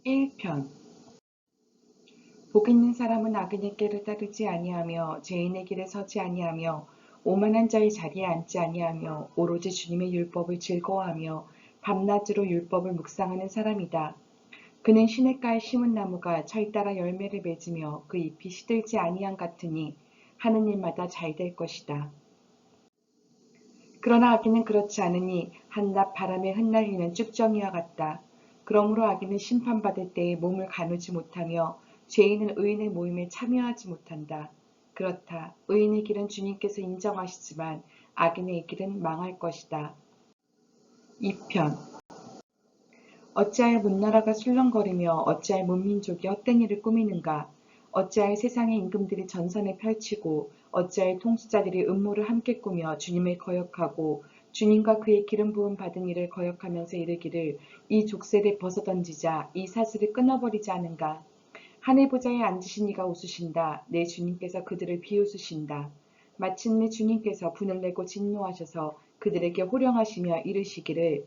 1편 복 있는 사람은 악인의 길을 따르지 아니하며 죄인의 길에 서지 아니하며 오만한 자의 자리에 앉지 아니하며 오로지 주님의 율법을 즐거워하며 밤낮으로 율법을 묵상하는 사람이다. 그는 시냇가에 심은 나무가 철 따라 열매를 맺으며 그 잎이 시들지 아니함 같으니 하는 일마다 잘 될 것이다. 그러나 악인은 그렇지 않으니 한낮 바람에 흩날리는 쭉정이와 같다. 그러므로 악인은 심판받을 때에 몸을 가누지 못하며 죄인은 의인의 모임에 참여하지 못한다. 그렇다. 의인의 길은 주님께서 인정하시지만 악인의 길은 망할 것이다. 2편 어찌하여 문나라가 술렁거리며 어찌하여 문민족이 헛된 일을 꾸미는가. 어찌하여 세상의 임금들이 전선을 펼치고 어찌하여 통치자들이 음모를 함께 꾸며 주님을 거역하고 주님과 그의 기름 부음 받은 이를 거역하면서 이르기를 이 족쇄를 벗어던지자 이 사슬을 끊어버리지 않은가. 하늘 보좌에 앉으신 이가 웃으신다. 내 주님께서 그들을 비웃으신다. 마침내 주님께서 분을 내고 진노하셔서 그들에게 호령하시며 이르시기를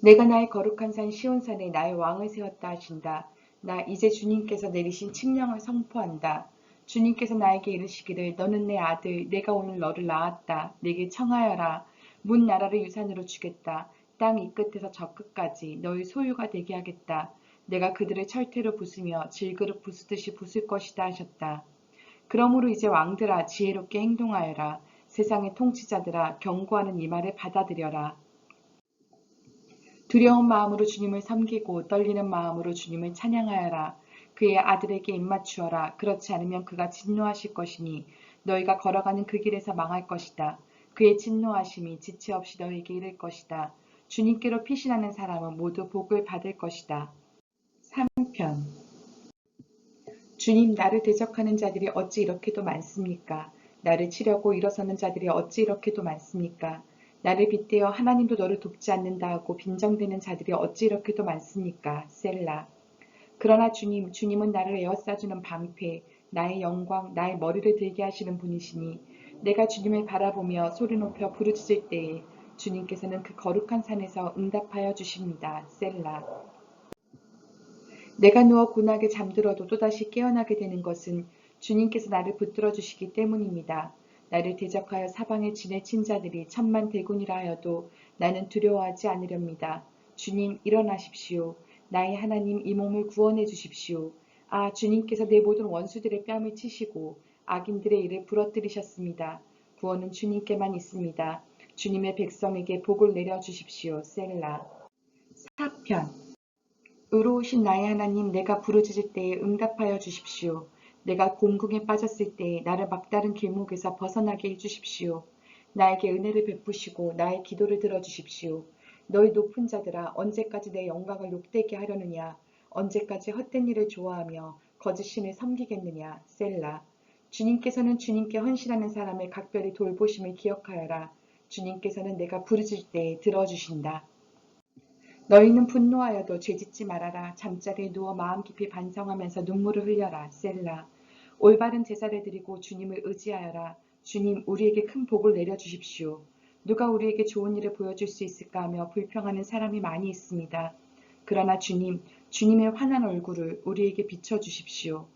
내가 나의 거룩한 산 시온산에 나의 왕을 세웠다 하신다. 나 이제 주님께서 내리신 칙령을 선포한다. 주님께서 나에게 이르시기를 너는 내 아들 내가 오늘 너를 낳았다. 내게 청하여라. 문 나라를 유산으로 주겠다. 땅 이 끝에서 저 끝까지 너희 소유가 되게 하겠다. 내가 그들을 철퇴로 부수며 질그릇 부수듯이 부술 것이다 하셨다. 그러므로 이제 왕들아 지혜롭게 행동하여라. 세상의 통치자들아 경고하는 이 말을 받아들여라. 두려운 마음으로 주님을 섬기고 떨리는 마음으로 주님을 찬양하여라. 그의 아들에게 입맞추어라. 그렇지 않으면 그가 진노하실 것이니 너희가 걸어가는 그 길에서 망할 것이다. 그의 진노하심이 지체 없이 너희에게 이를 것이다. 주님께로 피신하는 사람은 모두 복을 받을 것이다. 3편 주님 나를 대적하는 자들이 어찌 이렇게도 많습니까? 나를 치려고 일어서는 자들이 어찌 이렇게도 많습니까? 나를 빗대어 하나님도 너를 돕지 않는다 하고 빈정대는 자들이 어찌 이렇게도 많습니까? 셀라. 그러나 주님은 나를 에워싸주는 방패, 나의 영광, 나의 머리를 들게 하시는 분이시니 내가 주님을 바라보며 소리 높여 부르짖을 때에 주님께서는 그 거룩한 산에서 응답하여 주십니다. 셀라. 내가 누워 고나게 잠들어도 또다시 깨어나게 되는 것은 주님께서 나를 붙들어 주시기 때문입니다. 나를 대적하여 사방에 지내친 자들이 천만 대군이라 하여도 나는 두려워하지 않으렵니다. 주님 일어나십시오. 나의 하나님 이 몸을 구원해 주십시오. 아 주님께서 내 모든 원수들의 뺨을 치시고 악인들의 일을 부러뜨리셨습니다. 구원은 주님께만 있습니다. 주님의 백성에게 복을 내려 주십시오. 셀라. 4편 의로우신 나의 하나님 내가 부르짖을 때에 응답하여 주십시오. 내가 곤궁에 빠졌을 때에 나를 막다른 길목에서 벗어나게 해주십시오. 나에게 은혜를 베푸시고 나의 기도를 들어주십시오. 너희 높은 자들아 언제까지 내 영광을 욕되게 하려느냐. 언제까지 헛된 일을 좋아하며 거짓신을 섬기겠느냐. 셀라. 주님께서는 주님께 헌신하는 사람을 각별히 돌보심을 기억하여라. 주님께서는 내가 부르짖을 때에 들어주신다. 너희는 분노하여도 죄짓지 말아라. 잠자리에 누워 마음 깊이 반성하면서 눈물을 흘려라. 셀라. 올바른 제사를 드리고 주님을 의지하여라. 주님 우리에게 큰 복을 내려주십시오. 누가 우리에게 좋은 일을 보여줄 수 있을까 하며 불평하는 사람이 많이 있습니다. 그러나 주님의 환한 얼굴을 우리에게 비춰주십시오.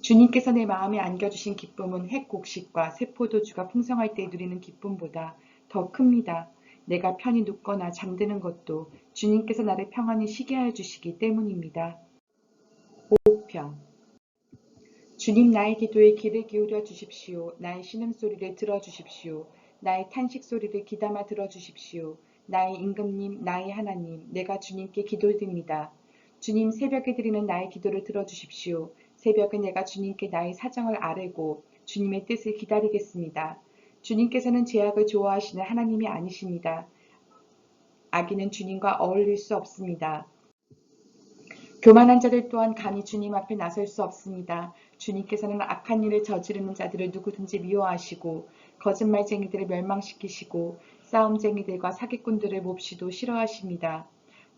주님께서 내 마음에 안겨주신 기쁨은 핵곡식과 쇠포도주가 풍성할 때 누리는 기쁨보다 더 큽니다. 내가 편히 눕거나 잠드는 것도 주님께서 나를 평안히 쉬게 하여 주시기 때문입니다. 5편 주님 나의 기도에 귀를 기울여 주십시오. 나의 신음소리를 들어주십시오. 나의 탄식소리를 귀담아 들어주십시오. 나의 임금님, 나의 하나님, 내가 주님께 기도드립니다. 주님 새벽에 드리는 나의 기도를 들어주십시오. 새벽에 내가 주님께 나의 사정을 아뢰고 주님의 뜻을 기다리겠습니다. 주님께서는 죄악을 좋아하시는 하나님이 아니십니다. 악인은 주님과 어울릴 수 없습니다. 교만한 자들 또한 감히 주님 앞에 나설 수 없습니다. 주님께서는 악한 일을 저지르는 자들을 누구든지 미워하시고 거짓말쟁이들을 멸망시키시고 싸움쟁이들과 사기꾼들을 몹시도 싫어하십니다.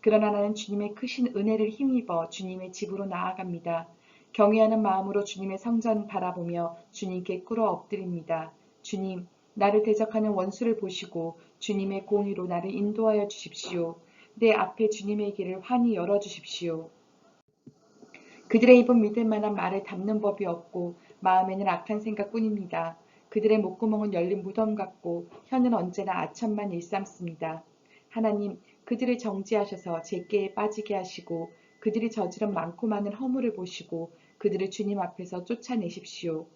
그러나 나는 주님의 크신 은혜를 힘입어 주님의 집으로 나아갑니다. 경외하는 마음으로 주님의 성전 바라보며 주님께 꿇어 엎드립니다. 주님, 나를 대적하는 원수를 보시고 주님의 공의로 나를 인도하여 주십시오. 내 앞에 주님의 길을 환히 열어주십시오. 그들의 입은 믿을 만한 말을 담는 법이 없고 마음에는 악한 생각뿐입니다. 그들의 목구멍은 열린 무덤 같고 혀는 언제나 아첨만 일삼습니다. 하나님, 그들을 정지하셔서 제께에 빠지게 하시고 그들이 저지른 많고 많은 허물을 보시고 그들을 주님 앞에서 쫓아내십시오.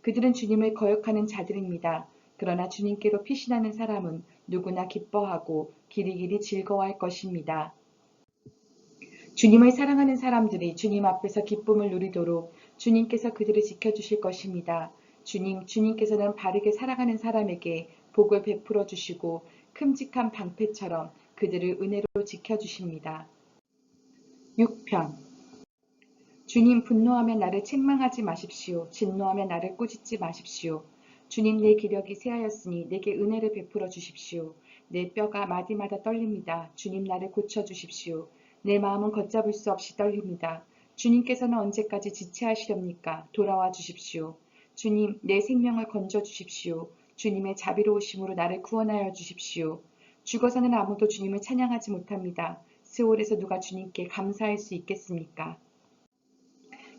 그들은 주님을 거역하는 자들입니다. 그러나 주님께로 피신하는 사람은 누구나 기뻐하고 길이길이 즐거워할 것입니다. 주님을 사랑하는 사람들이 주님 앞에서 기쁨을 누리도록 주님께서 그들을 지켜주실 것입니다. 주님께서는 바르게 살아가는 사람에게 복을 베풀어 주시고 큼직한 방패처럼 그들을 은혜로 지켜주십니다. 6편 주님 분노하면 나를 책망하지 마십시오. 진노하면 나를 꾸짖지 마십시오. 주님 내 기력이 쇠하였으니 내게 은혜를 베풀어 주십시오. 내 뼈가 마디마다 떨립니다. 주님 나를 고쳐 주십시오. 내 마음은 걷잡을 수 없이 떨립니다. 주님께서는 언제까지 지체하시렵니까? 돌아와 주십시오. 주님 내 생명을 건져 주십시오. 주님의 자비로우심으로 나를 구원하여 주십시오. 죽어서는 아무도 주님을 찬양하지 못합니다. 스올에서 누가 주님께 감사할 수 있겠습니까?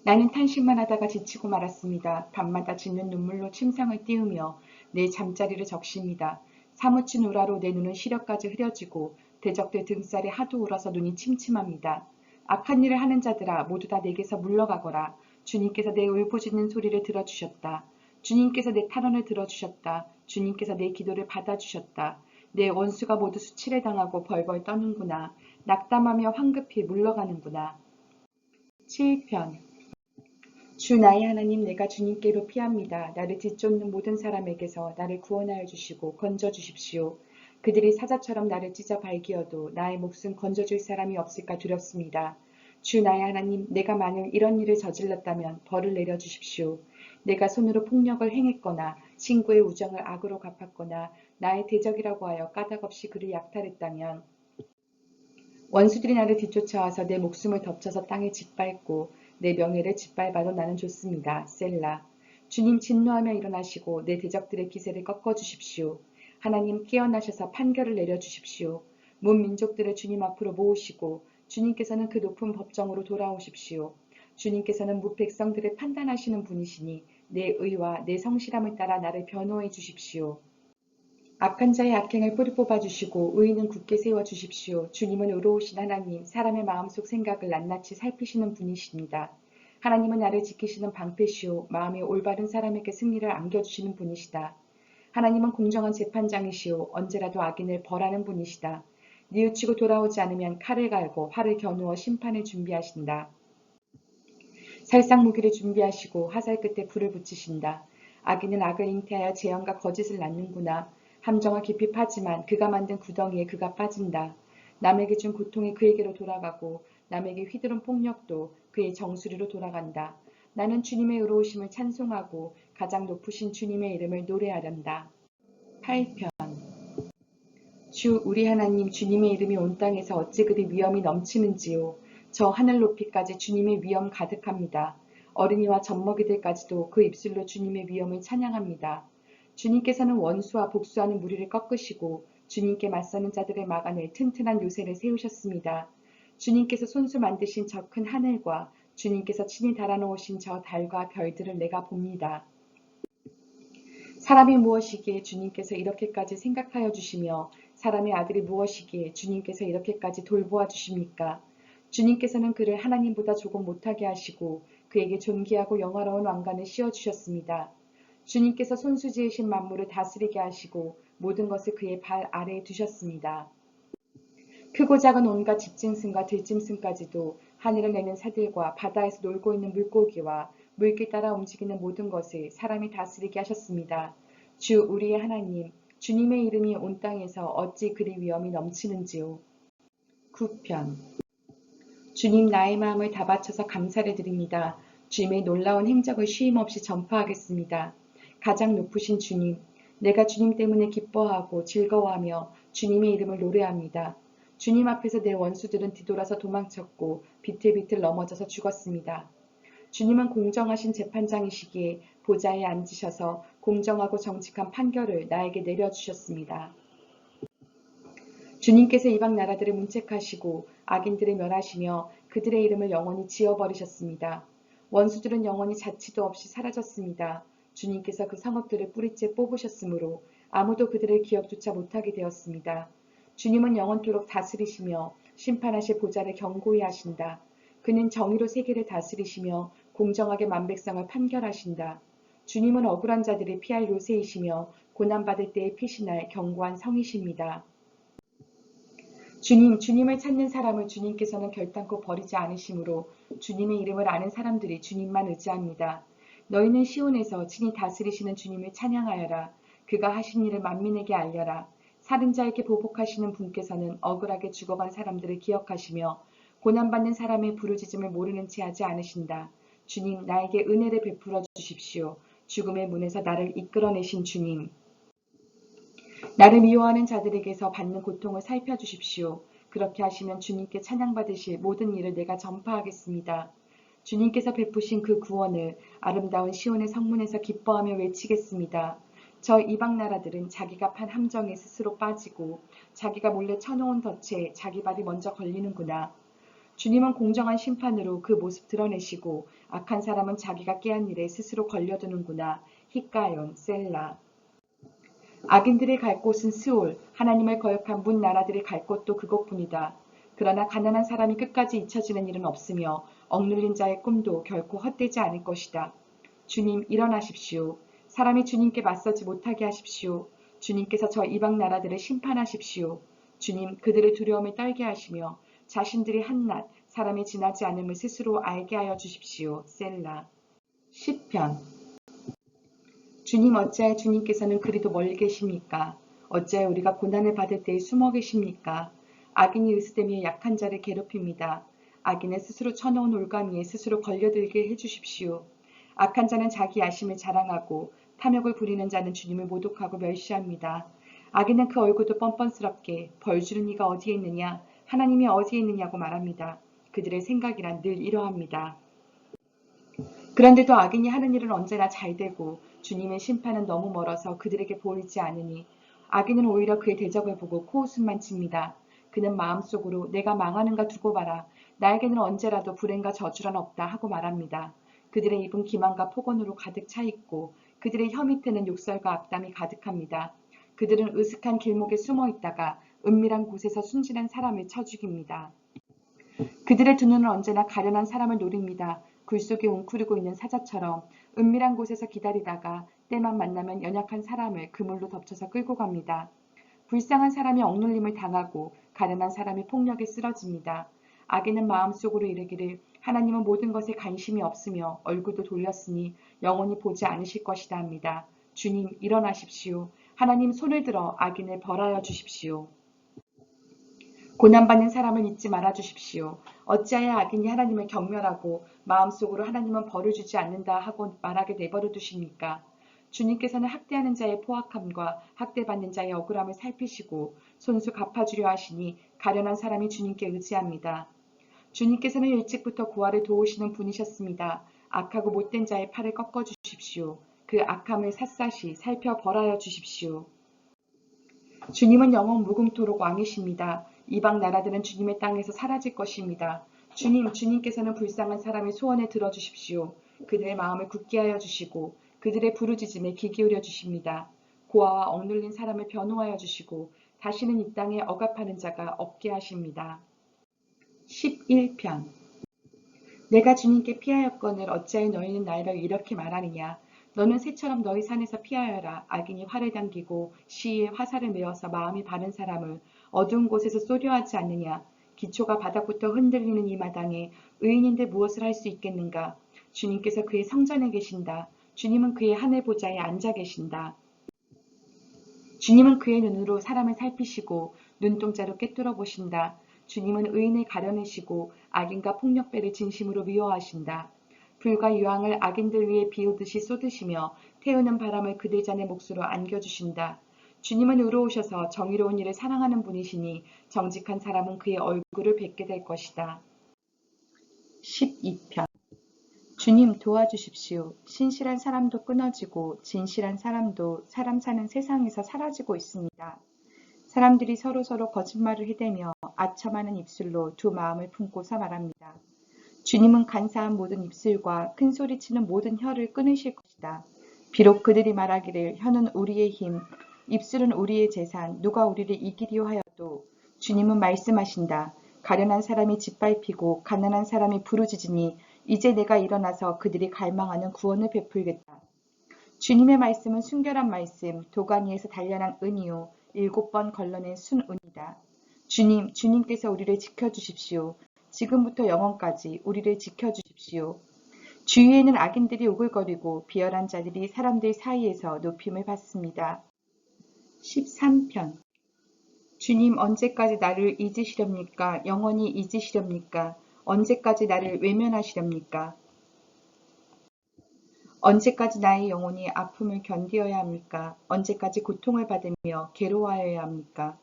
나는 탄식만 하다가 지치고 말았습니다. 밤마다 짖는 눈물로 침상을 띄우며 내 잠자리를 적십니다. 사무친 우라로 내 눈은 시력까지 흐려지고 대적들 등살이 하도 울어서 눈이 침침합니다. 악한 일을 하는 자들아 모두 다 내게서 물러가거라. 주님께서 내 울부짖는 소리를 들어주셨다. 주님께서 내 탄원을 들어주셨다. 주님께서 내 기도를 받아주셨다. 내 원수가 모두 수치를 당하고 벌벌 떠는구나. 낙담하며 황급히 물러가는구나. 7편 주 나의 하나님 내가 주님께로 피합니다. 나를 뒤쫓는 모든 사람에게서 나를 구원하여 주시고 건져 주십시오. 그들이 사자처럼 나를 찢어 발기어도 나의 목숨 건져줄 사람이 없을까 두렵습니다. 주 나의 하나님 내가 만일 이런 일을 저질렀다면 벌을 내려주십시오. 내가 손으로 폭력을 행했거나 친구의 우정을 악으로 갚았거나 나의 대적이라고 하여 까닭없이 그를 약탈했다면 원수들이 나를 뒤쫓아와서 내 목숨을 덮쳐서 땅에 짓밟고 내 명예를 짓밟아도 나는 좋습니다. 셀라. 주님 진노하며 일어나시고 내 대적들의 기세를 꺾어주십시오. 하나님 깨어나셔서 판결을 내려주십시오. 문 민족들을 주님 앞으로 모으시고 주님께서는 그 높은 법정으로 돌아오십시오. 주님께서는 무 백성들을 판단하시는 분이시니 내 의와 내 성실함을 따라 나를 변호해 주십시오. 악한 자의 악행을 뿌리 뽑아주시고 의인은 굳게 세워주십시오. 주님은 의로우신 하나님, 사람의 마음속 생각을 낱낱이 살피시는 분이십니다. 하나님은 나를 지키시는 방패시오. 마음이 올바른 사람에게 승리를 안겨주시는 분이시다. 하나님은 공정한 재판장이시오. 언제라도 악인을 벌하는 분이시다. 뉘우치고 돌아오지 않으면 칼을 갈고 활을 겨누어 심판을 준비하신다. 살상 무기를 준비하시고 화살 끝에 불을 붙이신다. 악인은 악을 잉태하여 재앙과 거짓을 낳는구나. 함정을 깊이 파지만 그가 만든 구덩이에 그가 빠진다. 남에게 준 고통이 그에게로 돌아가고 남에게 휘두른 폭력도 그의 정수리로 돌아간다. 나는 주님의 의로우심을 찬송하고 가장 높으신 주님의 이름을 노래하련다. 8편 주 우리 하나님 주님의 이름이 온 땅에서 어찌 그리 위엄이 넘치는지요. 저 하늘 높이까지 주님의 위엄 가득합니다. 어린이와 젖먹이들까지도 그 입술로 주님의 위엄을 찬양합니다. 주님께서는 원수와 복수하는 무리를 꺾으시고 주님께 맞서는 자들을 막아낼 튼튼한 요새를 세우셨습니다. 주님께서 손수 만드신 저 큰 하늘과 주님께서 친히 달아놓으신 저 달과 별들을 내가 봅니다. 사람이 무엇이기에 주님께서 이렇게까지 생각하여 주시며 사람의 아들이 무엇이기에 주님께서 이렇게까지 돌보아 주십니까? 주님께서는 그를 하나님보다 조금 못하게 하시고 그에게 존귀하고 영화로운 왕관을 씌워주셨습니다. 주님께서 손수 지으신 만물을 다스리게 하시고 모든 것을 그의 발 아래에 두셨습니다. 크고 작은 온갖 집짐승과 들짐승까지도 하늘을 내는 새들과 바다에서 놀고 있는 물고기와 물길 따라 움직이는 모든 것을 사람이 다스리게 하셨습니다. 주 우리의 하나님, 주님의 이름이 온 땅에서 어찌 그리 위엄이 넘치는지요. 9편 주님 나의 마음을 다 바쳐서 감사를 드립니다. 주님의 놀라운 행적을 쉼없이 전파하겠습니다. 가장 높으신 주님, 내가 주님 때문에 기뻐하고 즐거워하며 주님의 이름을 노래합니다. 주님 앞에서 내 원수들은 뒤돌아서 도망쳤고 비틀비틀 넘어져서 죽었습니다. 주님은 공정하신 재판장이시기에 보좌에 앉으셔서 공정하고 정직한 판결을 나에게 내려주셨습니다. 주님께서 이방 나라들을 문책하시고 악인들을 멸하시며 그들의 이름을 영원히 지워버리셨습니다. 원수들은 영원히 자취도 없이 사라졌습니다. 주님께서 그 성읍들을 뿌리째 뽑으셨으므로 아무도 그들을 기억조차 못하게 되었습니다. 주님은 영원토록 다스리시며 심판하실 보좌를 견고히 하신다. 그는 정의로 세계를 다스리시며 공정하게 만백성을 판결하신다. 주님은 억울한 자들을 피할 요새이시며 고난받을 때에 피신할 견고한 성이십니다. 주님을 찾는 사람을 주님께서는 결단코 버리지 않으시므로 주님의 이름을 아는 사람들이 주님만 의지합니다. 너희는 시온에서 친히 다스리시는 주님을 찬양하여라. 그가 하신 일을 만민에게 알려라. 살인자에게 보복하시는 분께서는 억울하게 죽어간 사람들을 기억하시며 고난받는 사람의 부르짖음을 모르는 채 하지 않으신다. 주님, 나에게 은혜를 베풀어 주십시오. 죽음의 문에서 나를 이끌어내신 주님. 나를 미워하는 자들에게서 받는 고통을 살펴주십시오. 그렇게 하시면 주님께 찬양받으실 모든 일을 내가 전파하겠습니다. 주님께서 베푸신 그 구원을 아름다운 시온의 성문에서 기뻐하며 외치겠습니다. 저 이방 나라들은 자기가 판 함정에 스스로 빠지고 자기가 몰래 쳐놓은 덫에 자기 발이 먼저 걸리는구나. 주님은 공정한 심판으로 그 모습 드러내시고 악한 사람은 자기가 깨한 일에 스스로 걸려드는구나. 히카yon, 셀라. 악인들이 갈 곳은 스올, 하나님을 거역한 문 나라들이 갈 곳도 그곳뿐이다. 그러나 가난한 사람이 끝까지 잊혀지는 일은 없으며 억눌린 자의 꿈도 결코 헛되지 않을 것이다. 주님, 일어나십시오. 사람이 주님께 맞서지 못하게 하십시오. 주님께서 저 이방 나라들을 심판하십시오. 주님, 그들의 두려움을 떨게 하시며 자신들이 한낱 사람이 지나지 않음을 스스로 알게 하여 주십시오. 셀라. 시편. 주님, 어찌하여 주님께서는 그리도 멀리 계십니까? 어찌하여 우리가 고난을 받을 때에 숨어 계십니까? 악인이 의스대며 약한 자를 괴롭힙니다. 악인은 스스로 쳐놓은 올가미에 스스로 걸려들게 해주십시오. 악한 자는 자기 야심을 자랑하고 탐욕을 부리는 자는 주님을 모독하고 멸시합니다. 악인은 그 얼굴도 뻔뻔스럽게 벌 주는 이가 어디에 있느냐, 하나님이 어디에 있느냐고 말합니다. 그들의 생각이란 늘 이러합니다. 그런데도 악인이 하는 일은 언제나 잘되고 주님의 심판은 너무 멀어서 그들에게 보이지 않으니 악인은 오히려 그의 대적을 보고 코웃음만 칩니다. 그는 마음속으로 내가 망하는가 두고 봐라. 나에게는 언제라도 불행과 저주란 없다 하고 말합니다. 그들의 입은 기만과 폭언으로 가득 차 있고 그들의 혀 밑에는 욕설과 악담이 가득합니다. 그들은 으슥한 길목에 숨어 있다가 은밀한 곳에서 순진한 사람을 쳐 죽입니다. 그들의 두 눈은 언제나 가련한 사람을 노립니다. 굴 속에 웅크리고 있는 사자처럼 은밀한 곳에서 기다리다가 때만 만나면 연약한 사람을 그물로 덮쳐서 끌고 갑니다. 불쌍한 사람이 억눌림을 당하고 가련한 사람이 폭력에 쓰러집니다. 악인은 마음속으로 이르기를 하나님은 모든 것에 관심이 없으며 얼굴도 돌렸으니 영원히 보지 않으실 것이다 합니다. 주님, 일어나십시오. 하나님, 손을 들어 악인을 벌하여 주십시오. 고난받는 사람을 잊지 말아 주십시오. 어찌하여 악인이 하나님을 경멸하고 마음속으로 하나님은 벌을 주지 않는다 하고 말하게 내버려 두십니까? 주님께서는 학대하는 자의 포악함과 학대받는 자의 억울함을 살피시고 손수 갚아주려 하시니 가련한 사람이 주님께 의지합니다. 주님께서는 일찍부터 고아를 도우시는 분이셨습니다. 악하고 못된 자의 팔을 꺾어 주십시오. 그 악함을 샅샅이 살펴 벌하여 주십시오. 주님은 영원 무궁토록 왕이십니다. 이방 나라들은 주님의 땅에서 사라질 것입니다. 주님께서는 불쌍한 사람의 소원을 들어주십시오. 그들의 마음을 굳게 하여 주시고 그들의 부르짖음에 귀 기울여 주십니다. 고아와 억눌린 사람을 변호하여 주시고 다시는 이 땅에 억압하는 자가 없게 하십니다. 11편. 내가 주님께 피하였거늘 어찌하여 너희는 나를 이렇게 말하느냐. 너는 새처럼 너희 산에서 피하여라. 악인이 활을 당기고 시위에 화살을 메어서 마음이 바른 사람을 어두운 곳에서 쏘려 하지 않느냐. 기초가 바닥부터 흔들리는 이 마당에 의인인데 무엇을 할 수 있겠는가. 주님께서 그의 성전에 계신다. 주님은 그의 하늘 보좌에 앉아 계신다. 주님은 그의 눈으로 사람을 살피시고 눈동자로 꿰뚫어 보신다. 주님은 의인을 가려내시고 악인과 폭력배를 진심으로 미워하신다. 불과 유황을 악인들 위에 비오듯이 쏟으시며 태우는 바람을 그들 잔의 몫으로 안겨주신다. 주님은 의로우셔서 정의로운 일을 사랑하는 분이시니 정직한 사람은 그의 얼굴을 뵙게 될 것이다. 12편. 주님, 도와주십시오. 신실한 사람도 끊어지고 진실한 사람도 사람 사는 세상에서 사라지고 있습니다. 사람들이 서로서로 거짓말을 해대며 아첨하는 입술로 두 마음을 품고서 말합니다. 주님은 간사한 모든 입술과 큰 소리치는 모든 혀를 끊으실 것이다. 비록 그들이 말하기를 혀는 우리의 힘, 입술은 우리의 재산, 누가 우리를 이기리요 하여도 주님은 말씀하신다. 가련한 사람이 짓밟히고 가난한 사람이 부르짖으니 이제 내가 일어나서 그들이 갈망하는 구원을 베풀겠다. 주님의 말씀은 순결한 말씀, 도가니에서 단련한 은이요 7번 걸러낸 순은이다. 주님께서 우리를 지켜주십시오. 지금부터 영원까지 우리를 지켜주십시오. 주위에는 악인들이 오글거리고 비열한 자들이 사람들 사이에서 높임을 받습니다. 13편 주님 언제까지 나를 잊으시렵니까? 영원히 잊으시렵니까? 언제까지 나를 외면하시렵니까? 언제까지 나의 영혼이 아픔을 견디어야 합니까? 언제까지 고통을 받으며 괴로워하여야 합니까?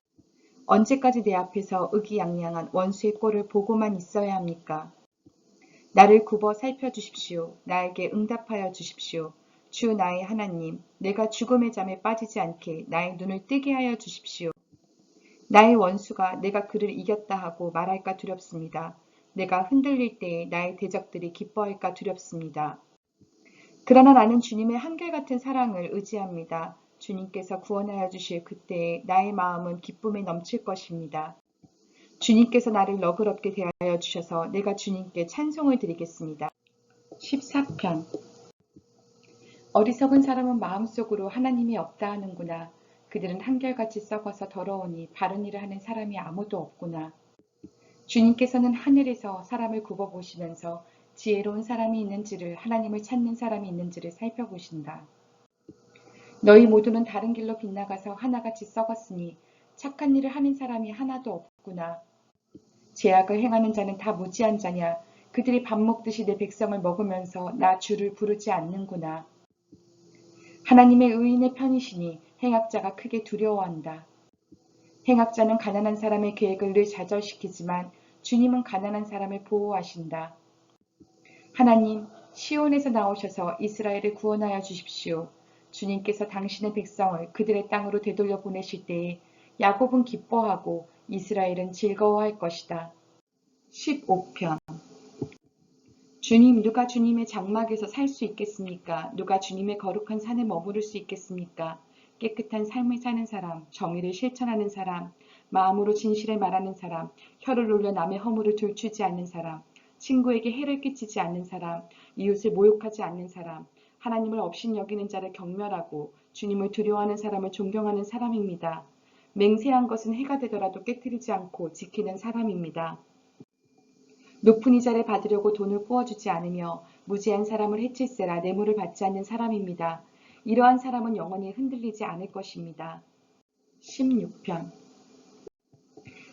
언제까지 내 앞에서 의기양양한 원수의 꼴을 보고만 있어야 합니까? 나를 굽어 살펴주십시오. 나에게 응답하여 주십시오. 주 나의 하나님, 내가 죽음의 잠에 빠지지 않게 나의 눈을 뜨게 하여 주십시오. 나의 원수가 내가 그를 이겼다 하고 말할까 두렵습니다. 내가 흔들릴 때에 나의 대적들이 기뻐할까 두렵습니다. 그러나 나는 주님의 한결같은 사랑을 의지합니다. 주님께서 구원하여 주실 그때에 나의 마음은 기쁨에 넘칠 것입니다. 주님께서 나를 너그럽게 대하여 주셔서 내가 주님께 찬송을 드리겠습니다. 14편 어리석은 사람은 마음속으로 하나님이 없다 하는구나. 그들은 한결같이 썩어서 더러우니 바른 일을 하는 사람이 아무도 없구나. 주님께서는 하늘에서 사람을 굽어보시면서 지혜로운 사람이 있는지를 하나님을 찾는 사람이 있는지를 살펴보신다. 너희 모두는 다른 길로 빗나가서 하나같이 썩었으니 착한 일을 하는 사람이 하나도 없구나. 죄악을 행하는 자는 다 무지한 자냐. 그들이 밥 먹듯이 내 백성을 먹으면서 나 주를 부르지 않는구나. 하나님의 의인의 편이시니 행악자가 크게 두려워한다. 행악자는 가난한 사람의 계획을 늘 좌절시키지만 주님은 가난한 사람을 보호하신다. 하나님, 시온에서 나오셔서 이스라엘을 구원하여 주십시오. 주님께서 당신의 백성을 그들의 땅으로 되돌려 보내실 때에 야곱은 기뻐하고 이스라엘은 즐거워할 것이다. 15편 주님, 누가 주님의 장막에서 살 수 있겠습니까? 누가 주님의 거룩한 산에 머무를 수 있겠습니까? 깨끗한 삶을 사는 사람, 정의를 실천하는 사람, 마음으로 진실을 말하는 사람, 혀를 놀려 남의 허물을 들추지 않는 사람, 친구에게 해를 끼치지 않는 사람, 이웃을 모욕하지 않는 사람, 하나님을 업신여기는 자를 경멸하고 주님을 두려워하는 사람을 존경하는 사람입니다. 맹세한 것은 해가 되더라도 깨뜨리지 않고 지키는 사람입니다. 높은 이자를 받으려고 돈을 부어주지 않으며 무지한 사람을 해칠세라 뇌물을 받지 않는 사람입니다. 이러한 사람은 영원히 흔들리지 않을 것입니다. 16편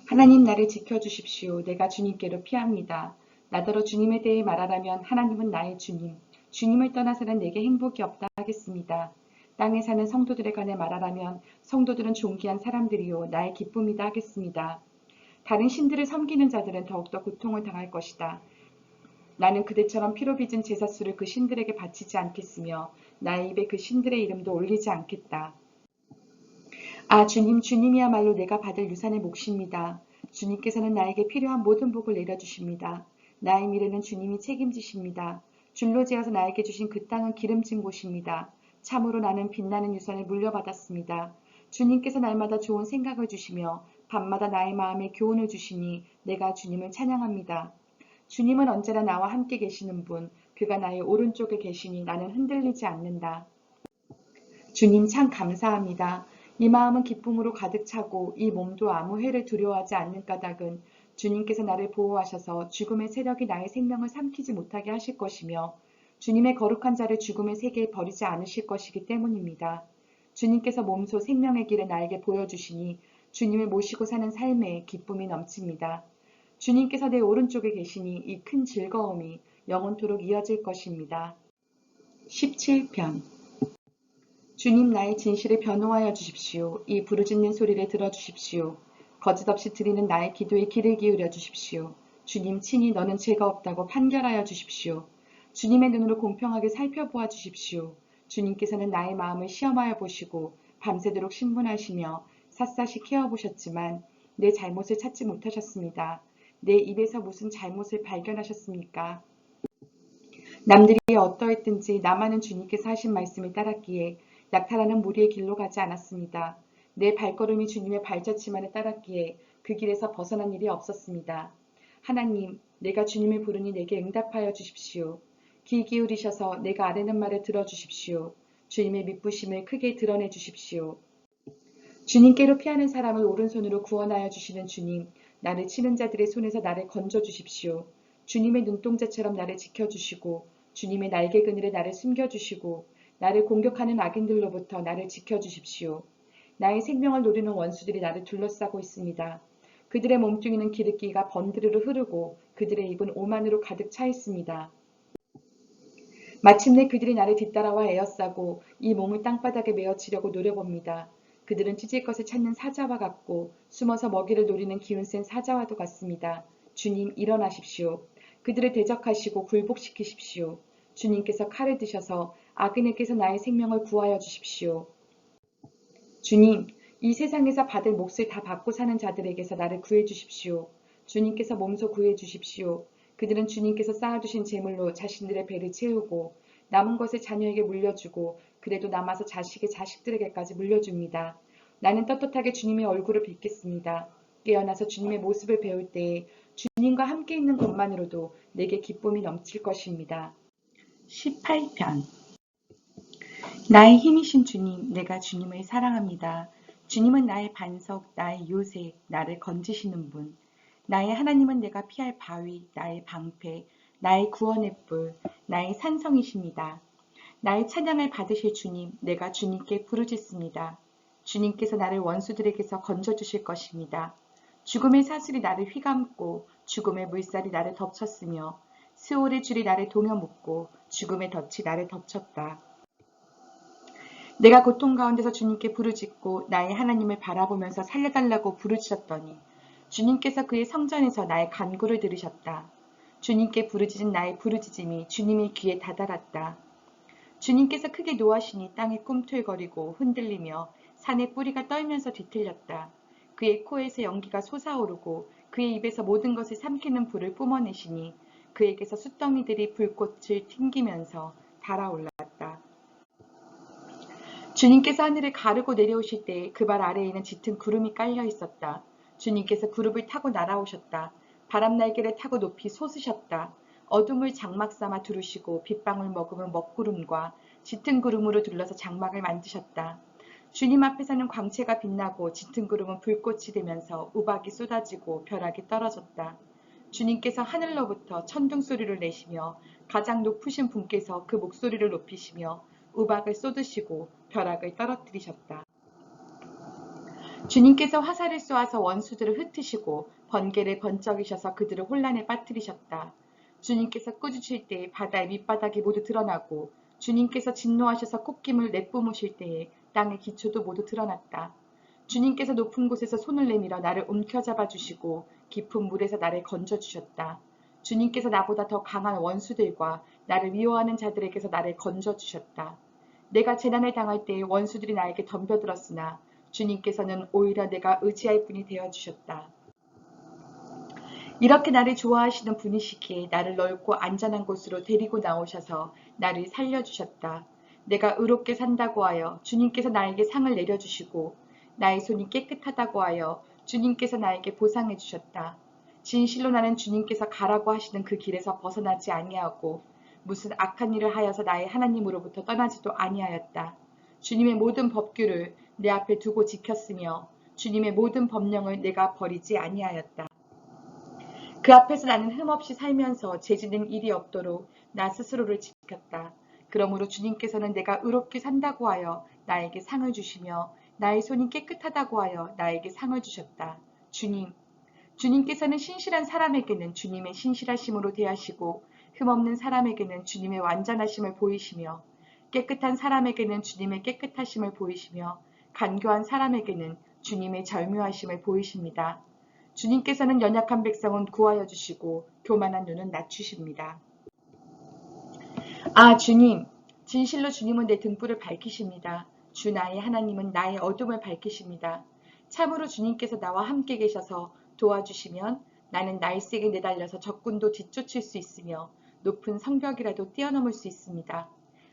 하나님 나를 지켜주십시오. 내가 주님께로 피합니다. 나더러 주님에 대해 말하라면 하나님은 나의 주님, 주님을 떠나서는 내게 행복이 없다 하겠습니다. 땅에 사는 성도들에 관해 말하라면 성도들은 존귀한 사람들이요 나의 기쁨이다 하겠습니다. 다른 신들을 섬기는 자들은 더욱더 고통을 당할 것이다. 나는 그들처럼 피로 빚은 제사수를 그 신들에게 바치지 않겠으며 나의 입에 그 신들의 이름도 올리지 않겠다. 아 주님, 주님이야말로 내가 받을 유산의 몫입니다. 주님께서는 나에게 필요한 모든 복을 내려주십니다. 나의 미래는 주님이 책임지십니다. 줄로 지어서 나에게 주신 그 땅은 기름진 곳입니다. 참으로 나는 빛나는 유산을 물려받았습니다. 주님께서 날마다 좋은 생각을 주시며 밤마다 나의 마음에 교훈을 주시니 내가 주님을 찬양합니다. 주님은 언제나 나와 함께 계시는 분, 그가 나의 오른쪽에 계시니 나는 흔들리지 않는다. 주님 참 감사합니다. 이 마음은 기쁨으로 가득 차고 이 몸도 아무 해를 두려워하지 않는 까닭은 주님께서 나를 보호하셔서 죽음의 세력이 나의 생명을 삼키지 못하게 하실 것이며 주님의 거룩한 자를 죽음의 세계에 버리지 않으실 것이기 때문입니다. 주님께서 몸소 생명의 길을 나에게 보여주시니 주님을 모시고 사는 삶에 기쁨이 넘칩니다. 주님께서 내 오른쪽에 계시니 이 큰 즐거움이 영원토록 이어질 것입니다. 17편 주님 나의 진실을 변호하여 주십시오. 이 부르짖는 소리를 들어주십시오. 거짓없이 드리는 나의 기도에 귀를 기울여 주십시오. 주님 친히 너는 죄가 없다고 판결하여 주십시오. 주님의 눈으로 공평하게 살펴보아 주십시오. 주님께서는 나의 마음을 시험하여 보시고 밤새도록 신문하시며 샅샅이 키워보셨지만 내 잘못을 찾지 못하셨습니다. 내 입에서 무슨 잘못을 발견하셨습니까? 남들이 어떠했든지 나만은 주님께서 하신 말씀을 따랐기에 약탈하는 무리의 길로 가지 않았습니다. 내 발걸음이 주님의 발자취만을 따랐기에 그 길에서 벗어난 일이 없었습니다. 하나님, 내가 주님을 부르니 내게 응답하여 주십시오. 귀 기울이셔서 내가 아뢰는 말을 들어주십시오. 주님의 미쁘심을 크게 드러내 주십시오. 주님께로 피하는 사람을 오른손으로 구원하여 주시는 주님, 나를 치는 자들의 손에서 나를 건져 주십시오. 주님의 눈동자처럼 나를 지켜주시고 주님의 날개 그늘에 나를 숨겨주시고 나를 공격하는 악인들로부터 나를 지켜주십시오. 나의 생명을 노리는 원수들이 나를 둘러싸고 있습니다. 그들의 몸뚱이는 기름기가 번드르르 흐르고 그들의 입은 오만으로 가득 차 있습니다. 마침내 그들이 나를 뒤따라와 에워싸고 이 몸을 땅바닥에 메어치려고 노려봅니다. 그들은 찢을 것을 찾는 사자와 같고 숨어서 먹이를 노리는 기운센 사자와도 같습니다. 주님, 일어나십시오. 그들을 대적하시고 굴복시키십시오. 주님께서 칼을 드셔서 악인에게서 나의 생명을 구하여 주십시오. 주님, 이 세상에서 받을 몫을 다 받고 사는 자들에게서 나를 구해 주십시오. 주님께서 몸소 구해 주십시오. 그들은 주님께서 쌓아두신 재물로 자신들의 배를 채우고 남은 것을 자녀에게 물려주고 그래도 남아서 자식의 자식들에게까지 물려줍니다. 나는 떳떳하게 주님의 얼굴을 뵙겠습니다. 깨어나서 주님의 모습을 배울 때에 주님과 함께 있는 것만으로도 내게 기쁨이 넘칠 것입니다. 18편 나의 힘이신 주님, 내가 주님을 사랑합니다. 주님은 나의 반석, 나의 요새, 나를 건지시는 분. 나의 하나님은 내가 피할 바위, 나의 방패, 나의 구원의 뿔, 나의 산성이십니다. 나의 찬양을 받으실 주님, 내가 주님께 부르짖습니다. 주님께서 나를 원수들에게서 건져주실 것입니다. 죽음의 사슬이 나를 휘감고 죽음의 물살이 나를 덮쳤으며 스올의 줄이 나를 동여묶고 죽음의 덫이 나를 덮쳤다. 내가 고통 가운데서 주님께 부르짖고 나의 하나님을 바라보면서 살려달라고 부르짖었더니 주님께서 그의 성전에서 나의 간구를 들으셨다. 주님께 부르짖은 나의 부르짖음이 주님의 귀에 다다랐다. 주님께서 크게 노하시니 땅이 꿈틀거리고 흔들리며 산의 뿌리가 떨면서 뒤틀렸다. 그의 코에서 연기가 솟아오르고 그의 입에서 모든 것을 삼키는 불을 뿜어내시니 그에게서 숯덩이들이 불꽃을 튕기면서 달아올랐다. 주님께서 하늘을 가르고 내려오실 때 그 발 아래에는 짙은 구름이 깔려 있었다. 주님께서 구름을 타고 날아오셨다. 바람 날개를 타고 높이 솟으셨다. 어둠을 장막 삼아 두르시고 빗방울 머금은 먹구름과 짙은 구름으로 둘러서 장막을 만드셨다. 주님 앞에서는 광채가 빛나고 짙은 구름은 불꽃이 되면서 우박이 쏟아지고 벼락이 떨어졌다. 주님께서 하늘로부터 천둥 소리를 내시며 가장 높으신 분께서 그 목소리를 높이시며 우박을 쏟으시고 벼락을 떨어뜨리셨다. 주님께서 화살을 쏘아서 원수들을 흩으시고 번개를 번쩍이셔서 그들을 혼란에 빠뜨리셨다. 주님께서 꾸짖으실 때에 바다의 밑바닥이 모두 드러나고 주님께서 진노하셔서 콧김을 내뿜으실 때에 땅의 기초도 모두 드러났다. 주님께서 높은 곳에서 손을 내밀어 나를 움켜잡아 주시고 깊은 물에서 나를 건져주셨다. 주님께서 나보다 더 강한 원수들과 나를 미워하는 자들에게서 나를 건져주셨다. 내가 재난을 당할 때에 원수들이 나에게 덤벼들었으나 주님께서는 오히려 내가 의지할 분이 되어주셨다. 이렇게 나를 좋아하시는 분이시기에 나를 넓고 안전한 곳으로 데리고 나오셔서 나를 살려주셨다. 내가 의롭게 산다고 하여 주님께서 나에게 상을 내려주시고 나의 손이 깨끗하다고 하여 주님께서 나에게 보상해 주셨다. 진실로 나는 주님께서 가라고 하시는 그 길에서 벗어나지 아니하고 무슨 악한 일을 하여서 나의 하나님으로부터 떠나지도 아니하였다. 주님의 모든 법규를 내 앞에 두고 지켰으며 주님의 모든 법령을 내가 버리지 아니하였다. 그 앞에서 나는 흠없이 살면서 죄짓는 일이 없도록 나 스스로를 지켰다. 그러므로 주님께서는 내가 의롭게 산다고 하여 나에게 상을 주시며 나의 손이 깨끗하다고 하여 나에게 상을 주셨다. 주님께서는 신실한 사람에게는 주님의 신실하심으로 대하시고 흠없는 사람에게는 주님의 완전하심을 보이시며 깨끗한 사람에게는 주님의 깨끗하심을 보이시며 간교한 사람에게는 주님의 절묘하심을 보이십니다. 주님께서는 연약한 백성은 구하여 주시고 교만한 눈은 낮추십니다. 아 주님, 진실로 주님은 내 등불을 밝히십니다. 주 나의 하나님은 나의 어둠을 밝히십니다. 참으로 주님께서 나와 함께 계셔서 도와주시면 나는 날쌔게 내달려서 적군도 뒤쫓을 수 있으며 높은 성벽이라도 뛰어넘을 수 있습니다.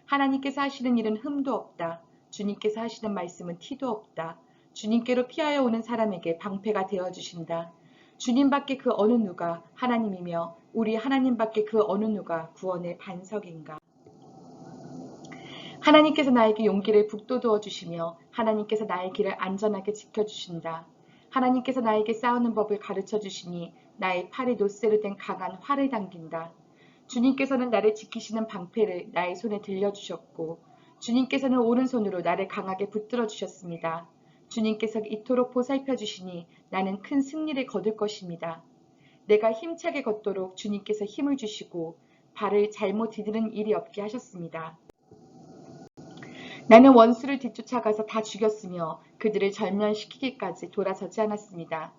하나님께서 하시는 일은 흠도 없다. 주님께서 하시는 말씀은 티도 없다. 주님께로 피하여 오는 사람에게 방패가 되어주신다. 주님밖에 그 어느 누가 하나님이며 우리 하나님밖에 그 어느 누가 구원의 반석인가. 하나님께서 나에게 용기를 북돋워 주시며 하나님께서 나의 길을 안전하게 지켜주신다. 하나님께서 나에게 싸우는 법을 가르쳐 주시니 나의 팔이 노쇠로 된 강한 활을 당긴다. 주님께서는 나를 지키시는 방패를 나의 손에 들려주셨고 주님께서는 오른손으로 나를 강하게 붙들어 주셨습니다. 주님께서 이토록 보살펴 주시니 나는 큰 승리를 거둘 것입니다. 내가 힘차게 걷도록 주님께서 힘을 주시고 발을 잘못 디디는 일이 없게 하셨습니다. 나는 원수를 뒤쫓아가서 다 죽였으며 그들을 절면시키기까지 돌아서지 않았습니다.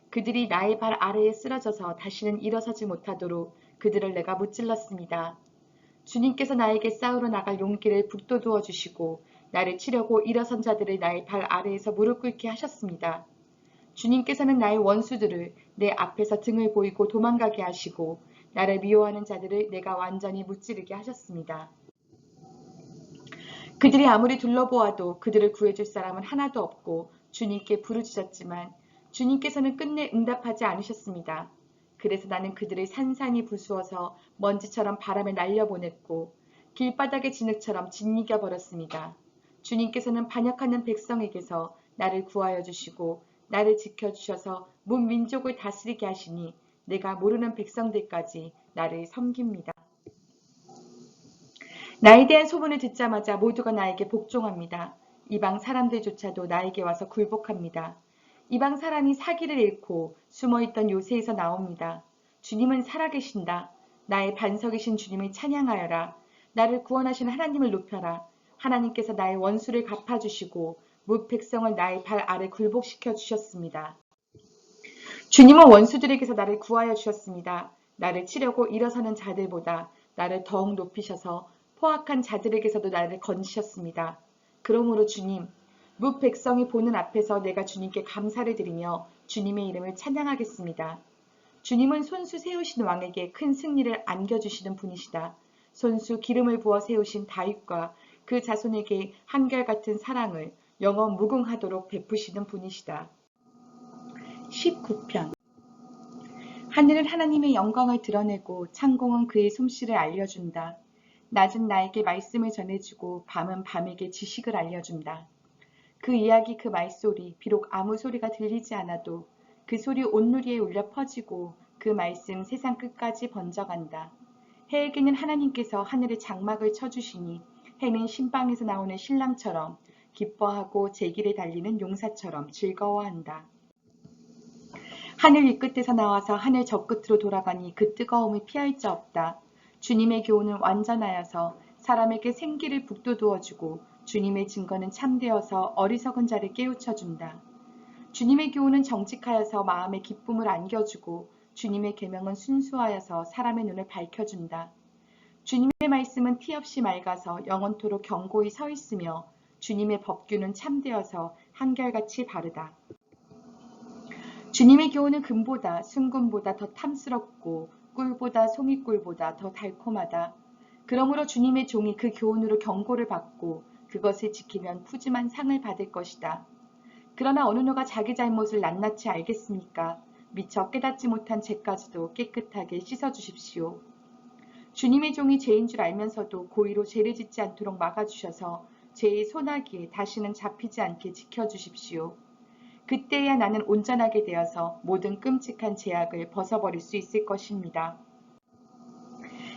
그들이 나의 발 아래에 쓰러져서 다시는 일어서지 못하도록 그들을 내가 무찔렀습니다. 주님께서 나에게 싸우러 나갈 용기를 북돋워 주시고 나를 치려고 일어선 자들을 나의 발 아래에서 무릎 꿇게 하셨습니다. 주님께서는 나의 원수들을 내 앞에서 등을 보이고 도망가게 하시고 나를 미워하는 자들을 내가 완전히 무찌르게 하셨습니다. 그들이 아무리 둘러보아도 그들을 구해줄 사람은 하나도 없고 주님께 부르짖었지만 주님께서는 끝내 응답하지 않으셨습니다. 그래서 나는 그들을 산산이 부수어서 먼지처럼 바람에 날려보냈고 길바닥의 진흙처럼 짓이겨 버렸습니다. 주님께서는 반역하는 백성에게서 나를 구하여 주시고 나를 지켜주셔서 문 민족을 다스리게 하시니 내가 모르는 백성들까지 나를 섬깁니다. 나에 대한 소문을 듣자마자 모두가 나에게 복종합니다. 이방 사람들조차도 나에게 와서 굴복합니다. 이방 사람이 사기를 잃고 숨어있던 요새에서 나옵니다. 주님은 살아계신다. 나의 반석이신 주님을 찬양하여라. 나를 구원하신 하나님을 높여라. 하나님께서 나의 원수를 갚아주시고 뭇 백성을 나의 발 아래 굴복시켜 주셨습니다. 주님은 원수들에게서 나를 구하여 주셨습니다. 나를 치려고 일어서는 자들보다 나를 더욱 높이셔서 포악한 자들에게서도 나를 건지셨습니다. 그러므로 주님, 뭇 백성이 보는 앞에서 내가 주님께 감사를 드리며 주님의 이름을 찬양하겠습니다. 주님은 손수 세우신 왕에게 큰 승리를 안겨주시는 분이시다. 손수 기름을 부어 세우신 다윗과 그 자손에게 한결같은 사랑을 영원 무궁하도록 베푸시는 분이시다. 19편 하늘은 하나님의 영광을 드러내고 창공은 그의 솜씨를 알려준다. 낮은 나에게 말씀을 전해주고 밤은 밤에게 지식을 알려준다. 그 이야기 그 말소리 비록 아무 소리가 들리지 않아도 그 소리 온누리에 울려 퍼지고 그 말씀 세상 끝까지 번져간다. 해에게는 하나님께서 하늘에 장막을 쳐주시니 해는 신방에서 나오는 신랑처럼 기뻐하고 제 길에 달리는 용사처럼 즐거워한다. 하늘 위끝에서 나와서 하늘 저끝으로 돌아가니 그 뜨거움을 피할 자 없다. 주님의 교훈은 완전하여서 사람에게 생기를 북돋우어주고 주님의 증거는 참되어서 어리석은 자를 깨우쳐준다. 주님의 교훈은 정직하여서 마음에 기쁨을 안겨주고 주님의 계명은 순수하여서 사람의 눈을 밝혀준다. 주님의 말씀은 티없이 맑아서 영원토록 견고히 서 있으며 주님의 법규는 참되어서 한결같이 바르다. 주님의 교훈은 금보다 순금보다 더 탐스럽고 꿀보다 송이꿀보다 더 달콤하다. 그러므로 주님의 종이 그 교훈으로 경고를 받고 그것을 지키면 푸짐한 상을 받을 것이다. 그러나 어느 누가 자기 잘못을 낱낱이 알겠습니까? 미처 깨닫지 못한 죄까지도 깨끗하게 씻어주십시오. 주님의 종이 죄인 줄 알면서도 고의로 죄를 짓지 않도록 막아주셔서 죄의 소나기에 다시는 잡히지 않게 지켜주십시오. 그때야 나는 온전하게 되어서 모든 끔찍한 죄악을 벗어버릴 수 있을 것입니다.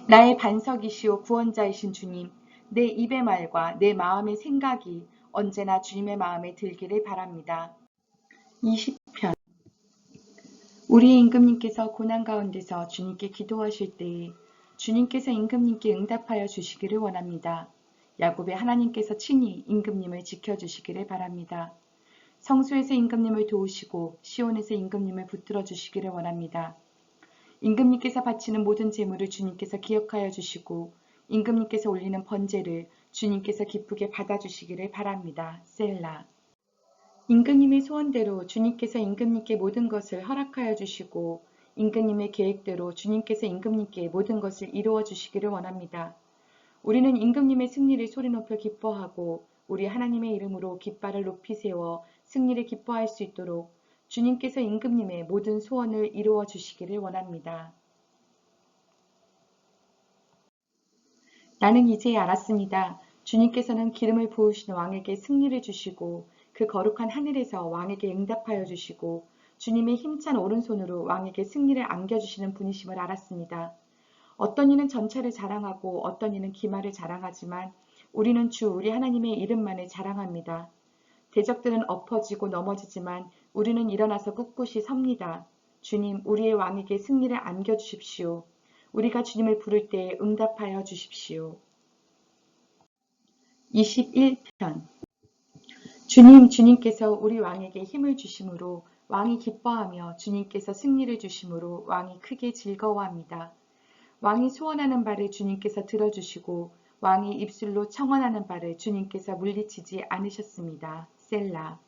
나의 반석이시오 구원자이신 주님, 내 입의 말과 내 마음의 생각이 언제나 주님의 마음에 들기를 바랍니다. 20편 우리의 임금님께서 고난 가운데서 주님께 기도하실 때에 주님께서 임금님께 응답하여 주시기를 원합니다. 야곱의 하나님께서 친히 임금님을 지켜주시기를 바랍니다. 성소에서 임금님을 도우시고 시온에서 임금님을 붙들어 주시기를 원합니다. 임금님께서 바치는 모든 제물을 주님께서 기억하여 주시고 임금님께서 올리는 번제를 주님께서 기쁘게 받아주시기를 바랍니다. 셀라. 임금님의 소원대로 주님께서 임금님께 모든 것을 허락하여 주시고 임금님의 계획대로 주님께서 임금님께 모든 것을 이루어 주시기를 원합니다. 우리는 임금님의 승리를 소리 높여 기뻐하고 우리 하나님의 이름으로 깃발을 높이 세워 승리를 기뻐할 수 있도록 주님께서 임금님의 모든 소원을 이루어 주시기를 원합니다. 나는 이제 알았습니다. 주님께서는 기름을 부으신 왕에게 승리를 주시고 그 거룩한 하늘에서 왕에게 응답하여 주시고 주님의 힘찬 오른손으로 왕에게 승리를 안겨주시는 분이심을 알았습니다. 어떤 이는 전차를 자랑하고 어떤 이는 기마를 자랑하지만 우리는 주 우리 하나님의 이름만을 자랑합니다. 대적들은 엎어지고 넘어지지만 우리는 일어나서 꿋꿋이 섭니다. 주님, 우리의 왕에게 승리를 안겨주십시오. 우리가 주님을 부를 때에 응답하여 주십시오. 21편 주님께서 우리 왕에게 힘을 주심으로 왕이 기뻐하며 주님께서 승리를 주심으로 왕이 크게 즐거워합니다. 왕이 소원하는 바를 주님께서 들어주시고 왕이 입술로 청원하는 바를 주님께서 물리치지 않으셨습니다. 셀라.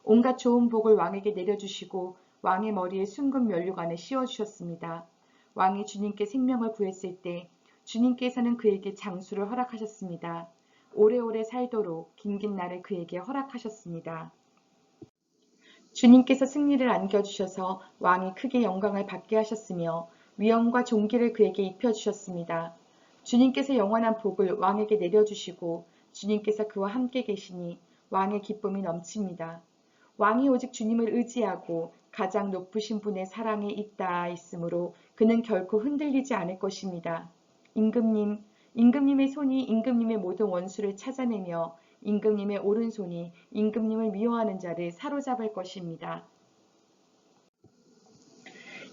온갖 좋은 복을 왕에게 내려주시고 왕의 머리에 순금 면류관을 씌워주셨습니다. 왕이 주님께 생명을 구했을 때 주님께서는 그에게 장수를 허락하셨습니다. 오래오래 살도록 긴긴 날을 그에게 허락하셨습니다. 주님께서 승리를 안겨주셔서 왕이 크게 영광을 받게 하셨으며 위엄과 존귀를 그에게 입혀주셨습니다. 주님께서 영원한 복을 왕에게 내려주시고 주님께서 그와 함께 계시니 왕의 기쁨이 넘칩니다. 왕이 오직 주님을 의지하고 가장 높으신 분의 사랑에 있다 있으므로 그는 결코 흔들리지 않을 것입니다. 임금님의 손이 임금님의 모든 원수를 찾아내며 임금님의 오른손이 임금님을 미워하는 자를 사로잡을 것입니다.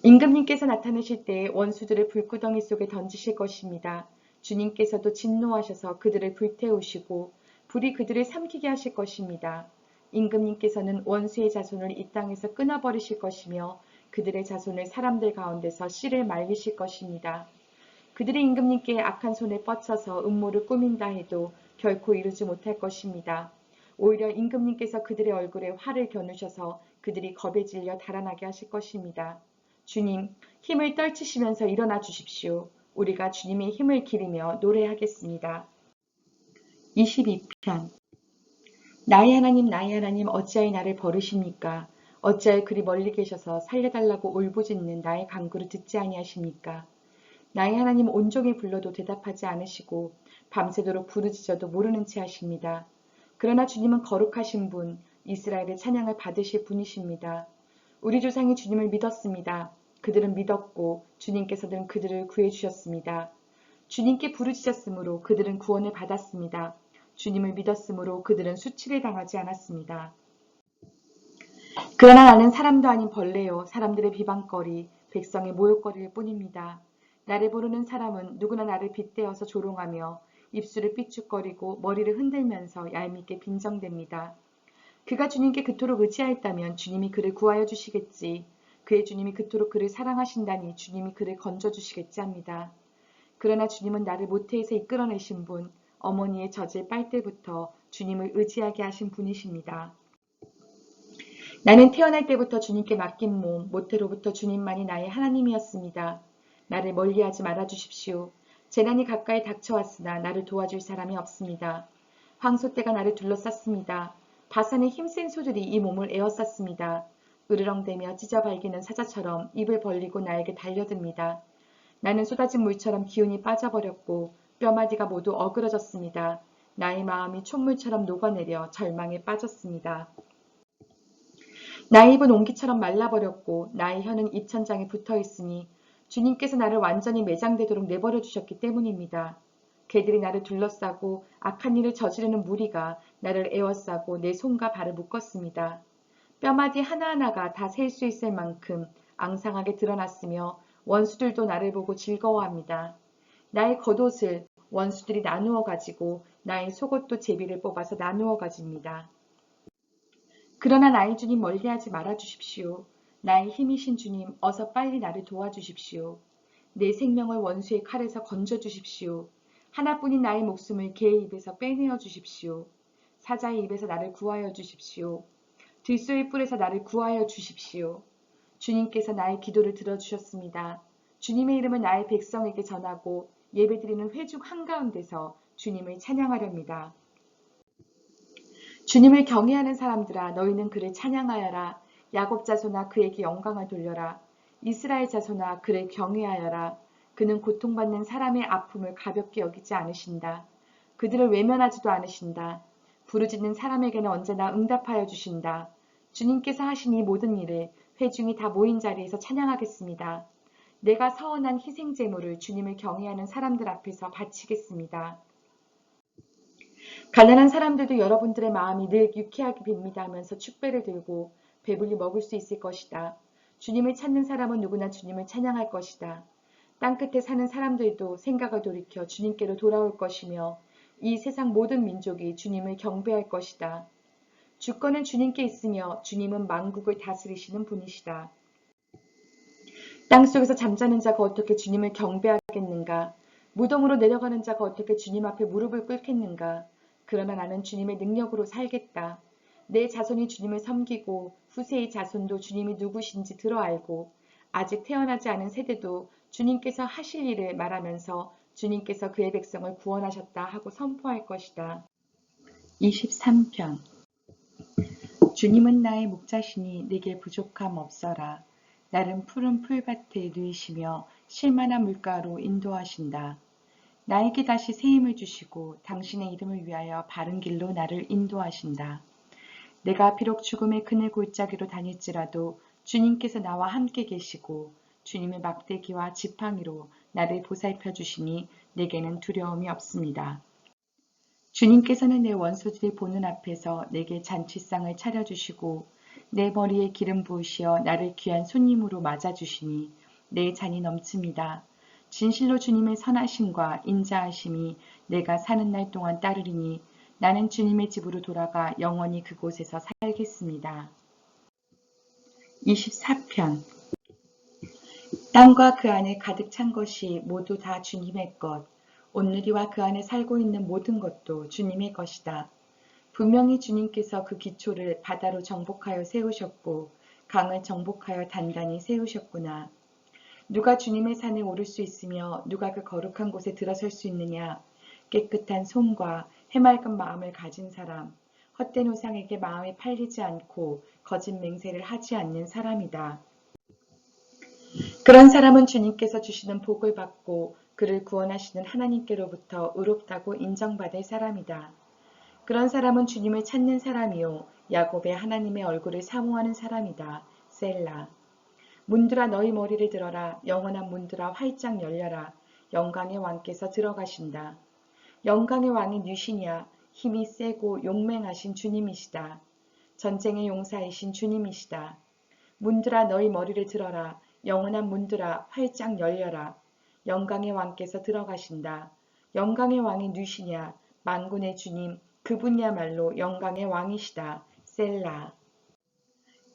임금님께서 나타나실 때에 원수들을 불구덩이 속에 던지실 것입니다. 주님께서도 진노하셔서 그들을 불태우시고 불이 그들을 삼키게 하실 것입니다. 임금님께서는 원수의 자손을 이 땅에서 끊어버리실 것이며 그들의 자손을 사람들 가운데서 씨를 말리실 것입니다. 그들이 임금님께 악한 손에 뻗쳐서 음모를 꾸민다 해도 결코 이루지 못할 것입니다. 오히려 임금님께서 그들의 얼굴에 화를 겨누셔서 그들이 겁에 질려 달아나게 하실 것입니다. 주님, 힘을 떨치시면서 일어나 주십시오. 우리가 주님의 힘을 기리며 노래하겠습니다. 22편 나의 하나님 어찌하여 나를 버리십니까? 어찌하여 그리 멀리 계셔서 살려달라고 울부짖는 나의 간구를 듣지 아니하십니까? 나의 하나님 온종일 불러도 대답하지 않으시고 밤새도록 부르짖어도 모르는 채 하십니다. 그러나 주님은 거룩하신 분, 이스라엘의 찬양을 받으실 분이십니다. 우리 조상이 주님을 믿었습니다. 그들은 믿었고 주님께서는 그들을 구해주셨습니다. 주님께 부르짖었으므로 그들은 구원을 받았습니다. 주님을 믿었으므로 그들은 수치를 당하지 않았습니다. 그러나 나는 사람도 아닌 벌레요 사람들의 비방거리, 백성의 모욕거리일 뿐입니다. 나를 부르는 사람은 누구나 나를 빗대어서 조롱하며 입술을 삐죽거리고 머리를 흔들면서 얄밉게 빈정댑니다. 그가 주님께 그토록 의지하였다면 주님이 그를 구하여 주시겠지. 그의 주님이 그토록 그를 사랑하신다니 주님이 그를 건져주시겠지 합니다. 그러나 주님은 나를 모태에서 이끌어내신 분, 어머니의 젖을 빨 때부터 주님을 의지하게 하신 분이십니다. 나는 태어날 때부터 주님께 맡긴 몸, 모태로부터 주님만이 나의 하나님이었습니다. 나를 멀리하지 말아주십시오. 재난이 가까이 닥쳐왔으나 나를 도와줄 사람이 없습니다. 황소떼가 나를 둘러쌌습니다. 바산의 힘센 소들이 이 몸을 에워쌌습니다. 으르렁대며 찢어발기는 사자처럼 입을 벌리고 나에게 달려듭니다. 나는 쏟아진 물처럼 기운이 빠져버렸고 뼈마디가 모두 어그러졌습니다. 나의 마음이 촛물처럼 녹아내려 절망에 빠졌습니다. 나의 입은 옹기처럼 말라버렸고 나의 혀는 입천장에 붙어있으니 주님께서 나를 완전히 매장되도록 내버려 두셨기 때문입니다. 개들이 나를 둘러싸고 악한 일을 저지르는 무리가 나를 에워싸고 내 손과 발을 묶었습니다. 뼈마디 하나하나가 다 셀 수 있을 만큼 앙상하게 드러났으며 원수들도 나를 보고 즐거워합니다. 나의 겉옷을 원수들이 나누어 가지고 나의 속옷도 제비를 뽑아서 나누어 가집니다. 그러나 나의 주님 멀리하지 말아 주십시오. 나의 힘이신 주님 어서 빨리 나를 도와주십시오. 내 생명을 원수의 칼에서 건져주십시오. 하나뿐인 나의 목숨을 개의 입에서 빼내어 주십시오. 사자의 입에서 나를 구하여 주십시오. 들소의 뿔에서 나를 구하여 주십시오. 주님께서 나의 기도를 들어주셨습니다. 주님의 이름을 나의 백성에게 전하고 예배드리는 회중 한가운데서 주님을 찬양하렵니다. 주님을 경외하는 사람들아, 너희는 그를 찬양하여라. 야곱 자손아, 그에게 영광을 돌려라. 이스라엘 자손아, 그를 경외하여라. 그는 고통받는 사람의 아픔을 가볍게 여기지 않으신다. 그들을 외면하지도 않으신다. 부르짖는 사람에게는 언제나 응답하여 주신다. 주님께서 하신 이 모든 일을 회중이 다 모인 자리에서 찬양하겠습니다. 내가 서원한 희생제물을 주님을 경외하는 사람들 앞에서 바치겠습니다. 가난한 사람들도 여러분들의 마음이 늘 유쾌하게 빕니다 하면서 축배를 들고 배불리 먹을 수 있을 것이다. 주님을 찾는 사람은 누구나 주님을 찬양할 것이다. 땅끝에 사는 사람들도 생각을 돌이켜 주님께로 돌아올 것이며 이 세상 모든 민족이 주님을 경배할 것이다. 주권은 주님께 있으며 주님은 만국을 다스리시는 분이시다. 땅속에서 잠자는 자가 어떻게 주님을 경배하겠는가? 무덤으로 내려가는 자가 어떻게 주님 앞에 무릎을 꿇겠는가? 그러나 나는 주님의 능력으로 살겠다. 내 자손이 주님을 섬기고 후세의 자손도 주님이 누구신지 들어 알고 아직 태어나지 않은 세대도 주님께서 하실 일을 말하면서 주님께서 그의 백성을 구원하셨다 하고 선포할 것이다. 23편 주님은 나의 목자시니 내게 부족함 없어라. 나는 푸른 풀밭에 누이시며 쉴만한 물가로 인도하신다. 나에게 다시 새 힘을 주시고 당신의 이름을 위하여 바른 길로 나를 인도하신다. 내가 비록 죽음의 그늘 골짜기로 다닐지라도 주님께서 나와 함께 계시고 주님의 막대기와 지팡이로 나를 보살펴 주시니 내게는 두려움이 없습니다. 주님께서는 내 원수들이 보는 앞에서 내게 잔치상을 차려주시고 내 머리에 기름 부으시어 나를 귀한 손님으로 맞아주시니 내 잔이 넘칩니다. 진실로 주님의 선하심과 인자하심이 내가 사는 날 동안 따르리니 나는 주님의 집으로 돌아가 영원히 그곳에서 살겠습니다. 24편 땅과 그 안에 가득 찬 것이 모두 다 주님의 것, 온누리와 그 안에 살고 있는 모든 것도 주님의 것이다. 분명히 주님께서 그 기초를 바다로 정복하여 세우셨고 강을 정복하여 단단히 세우셨구나. 누가 주님의 산에 오를 수 있으며 누가 그 거룩한 곳에 들어설 수 있느냐. 깨끗한 손과 해맑은 마음을 가진 사람, 헛된 우상에게 마음이 팔리지 않고 거짓 맹세를 하지 않는 사람이다. 그런 사람은 주님께서 주시는 복을 받고 그를 구원하시는 하나님께로부터 의롭다고 인정받을 사람이다. 그런 사람은 주님을 찾는 사람이요 야곱의 하나님의 얼굴을 사모하는 사람이다. 셀라. 문들아 너희 머리를 들어라. 영원한 문들아 활짝 열려라. 영광의 왕께서 들어가신다. 영광의 왕이 누시냐. 힘이 세고 용맹하신 주님이시다. 전쟁의 용사이신 주님이시다. 문들아 너희 머리를 들어라. 영원한 문들아 활짝 열려라. 영광의 왕께서 들어가신다. 영광의 왕이 누시냐. 만군의 주님 그분이야말로 영광의 왕이시다. 셀라.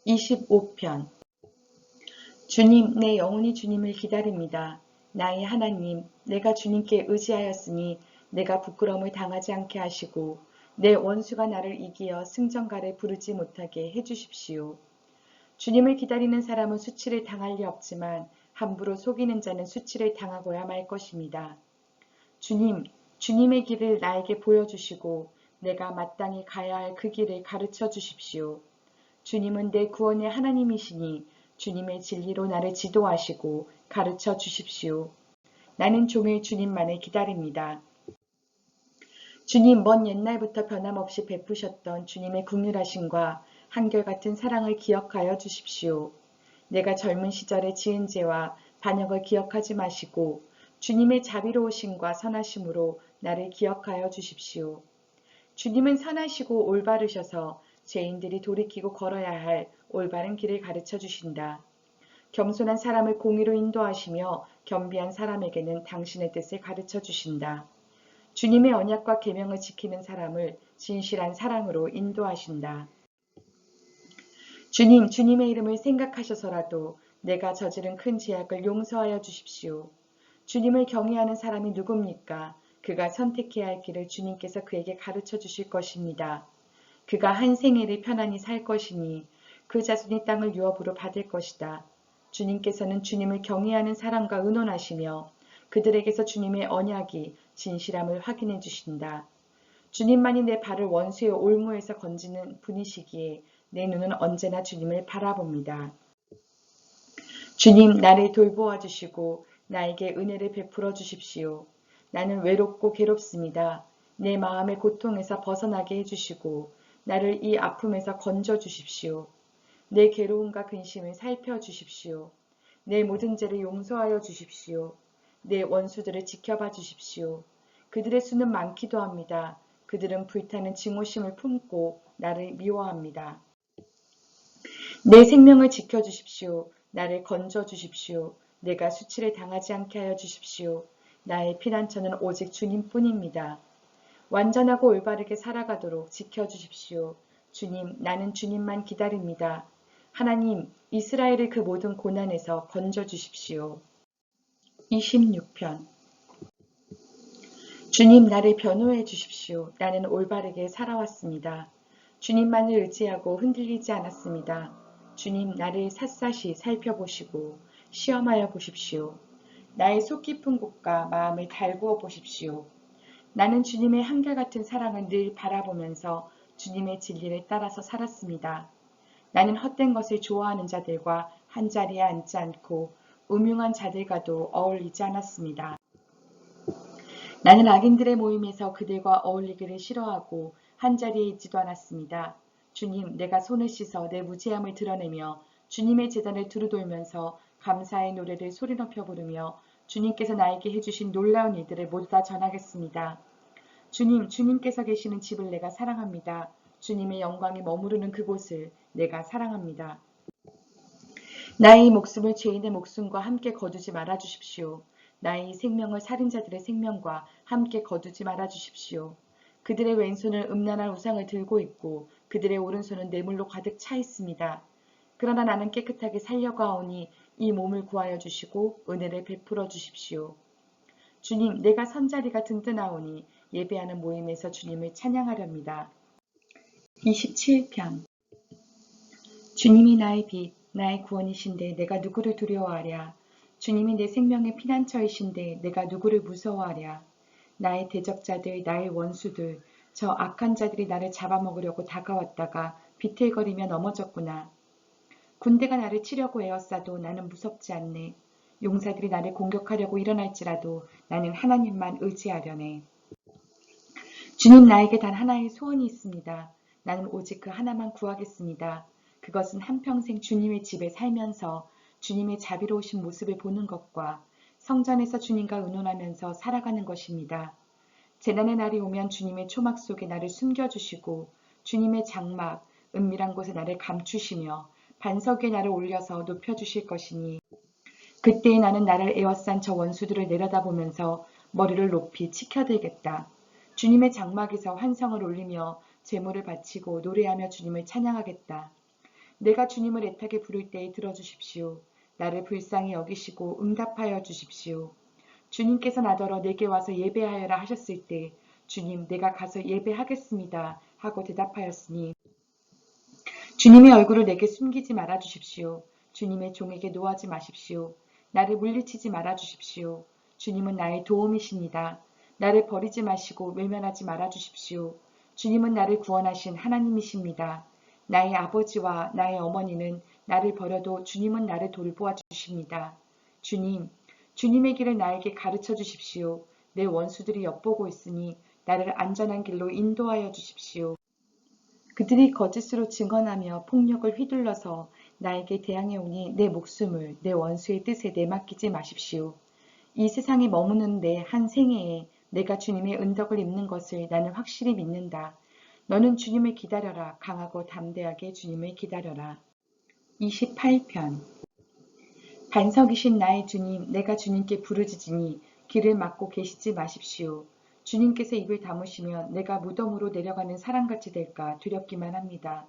25편 주님, 내 영혼이 주님을 기다립니다. 나의 하나님, 내가 주님께 의지하였으니 내가 부끄러움을 당하지 않게 하시고 내 원수가 나를 이기어 승전가를 부르지 못하게 해주십시오. 주님을 기다리는 사람은 수치를 당할 리 없지만 함부로 속이는 자는 수치를 당하고야 말 것입니다. 주님, 주님의 길을 나에게 보여주시고 내가 마땅히 가야 할 그 길을 가르쳐 주십시오. 주님은 내 구원의 하나님이시니 주님의 진리로 나를 지도하시고 가르쳐 주십시오. 나는 종일 주님만을 기다립니다. 주님 먼 옛날부터 변함없이 베푸셨던 주님의 긍휼하심과 한결같은 사랑을 기억하여 주십시오. 내가 젊은 시절에 지은 죄와 반역을 기억하지 마시고 주님의 자비로우심과 선하심으로 나를 기억하여 주십시오. 주님은 선하시고 올바르셔서 죄인들이 돌이키고 걸어야 할 올바른 길을 가르쳐 주신다. 겸손한 사람을 공의로 인도하시며 겸비한 사람에게는 당신의 뜻을 가르쳐 주신다. 주님의 언약과 계명을 지키는 사람을 진실한 사랑으로 인도하신다. 주님, 주님의 이름을 생각하셔서라도 내가 저지른 큰 죄악을 용서하여 주십시오. 주님을 경외하는 사람이 누굽니까? 그가 선택해야 할 길을 주님께서 그에게 가르쳐 주실 것입니다. 그가 한 생애를 편안히 살 것이니 그 자손이 땅을 유업으로 받을 것이다. 주님께서는 주님을 경외하는 사람과 의논하시며 그들에게서 주님의 언약이 진실함을 확인해 주신다. 주님만이 내 발을 원수의 올무에서 건지는 분이시기에 내 눈은 언제나 주님을 바라봅니다. 주님, 나를 돌보아 주시고 나에게 은혜를 베풀어 주십시오. 나는 외롭고 괴롭습니다. 내 마음의 고통에서 벗어나게 해주시고 나를 이 아픔에서 건져 주십시오. 내 괴로움과 근심을 살펴 주십시오. 내 모든 죄를 용서하여 주십시오. 내 원수들을 지켜봐 주십시오. 그들의 수는 많기도 합니다. 그들은 불타는 증오심을 품고 나를 미워합니다. 내 생명을 지켜 주십시오. 나를 건져 주십시오. 내가 수치를 당하지 않게 하여 주십시오. 나의 피난처는 오직 주님뿐입니다. 완전하고 올바르게 살아가도록 지켜 주십시오. 주님, 나는 주님만 기다립니다. 하나님, 이스라엘을 그 모든 고난에서 건져 주십시오. 26편. 주님, 나를 변호해 주십시오. 나는 올바르게 살아왔습니다. 주님만을 의지하고 흔들리지 않았습니다. 주님, 나를 샅샅이 살펴보시고 시험하여 보십시오. 나의 속 깊은 곳과 마음을 달구어 보십시오. 나는 주님의 한결같은 사랑을 늘 바라보면서 주님의 진리를 따라서 살았습니다. 나는 헛된 것을 좋아하는 자들과 한자리에 앉지 않고 음흉한 자들과도 어울리지 않았습니다. 나는 악인들의 모임에서 그들과 어울리기를 싫어하고 한자리에 있지도 않았습니다. 주님, 내가 손을 씻어 내 무죄함을 드러내며 주님의 제단을 두루돌면서 감사의 노래를 소리 높여 부르며 주님께서 나에게 해주신 놀라운 일들을 모두 다 전하겠습니다. 주님, 주님께서 계시는 집을 내가 사랑합니다. 주님의 영광이 머무르는 그곳을 내가 사랑합니다. 나의 목숨을 죄인의 목숨과 함께 거두지 말아 주십시오. 나의 생명을 살인자들의 생명과 함께 거두지 말아 주십시오. 그들의 왼손은 음란한 우상을 들고 있고 그들의 오른손은 뇌물로 가득 차 있습니다. 그러나 나는 깨끗하게 살려고 하오니 이 몸을 구하여 주시고 은혜를 베풀어 주십시오. 주님, 내가 선자리가 든든하오니 예배하는 모임에서 주님을 찬양하렵니다. 27편. 주님이 나의 빛, 나의 구원이신데 내가 누구를 두려워하랴. 주님이 내 생명의 피난처이신데 내가 누구를 무서워하랴. 나의 대적자들, 나의 원수들, 저 악한 자들이 나를 잡아먹으려고 다가왔다가 비틀거리며 넘어졌구나. 군대가 나를 치려고 에워싸도 나는 무섭지 않네. 용사들이 나를 공격하려고 일어날지라도 나는 하나님만 의지하려네. 주님, 나에게 단 하나의 소원이 있습니다. 나는 오직 그 하나만 구하겠습니다. 그것은 한평생 주님의 집에 살면서 주님의 자비로우신 모습을 보는 것과 성전에서 주님과 의논하면서 살아가는 것입니다. 재난의 날이 오면 주님의 초막 속에 나를 숨겨주시고 주님의 장막, 은밀한 곳에 나를 감추시며 반석 위에 나를 올려서 높여주실 것이니 그때에 나는 나를 에워싼 저 원수들을 내려다보면서 머리를 높이 치켜들겠다. 주님의 장막에서 환성을 올리며 제물을 바치고 노래하며 주님을 찬양하겠다. 내가 주님을 애타게 부를 때에 들어주십시오. 나를 불쌍히 여기시고 응답하여 주십시오. 주님께서 나더러 내게 와서 예배하여라 하셨을 때 주님, 내가 가서 예배하겠습니다 하고 대답하였으니 주님의 얼굴을 내게 숨기지 말아 주십시오. 주님의 종에게 노하지 마십시오. 나를 물리치지 말아 주십시오. 주님은 나의 도움이십니다. 나를 버리지 마시고 외면하지 말아 주십시오. 주님은 나를 구원하신 하나님이십니다. 나의 아버지와 나의 어머니는 나를 버려도 주님은 나를 돌보아 주십니다. 주님, 주님의 길을 나에게 가르쳐 주십시오. 내 원수들이 엿보고 있으니 나를 안전한 길로 인도하여 주십시오. 그들이 거짓으로 증언하며 폭력을 휘둘러서 나에게 대항해 오니 내 목숨을 내 원수의 뜻에 내맡기지 마십시오. 이 세상에 머무는 내 한 생애에 내가 주님의 은덕을 입는 것을 나는 확실히 믿는다. 너는 주님을 기다려라. 강하고 담대하게 주님을 기다려라. 28편. 반석이신 나의 주님, 내가 주님께 부르짖으니 길을 막고 계시지 마십시오. 주님께서 입을 다무시면 내가 무덤으로 내려가는 사람같이 될까 두렵기만 합니다.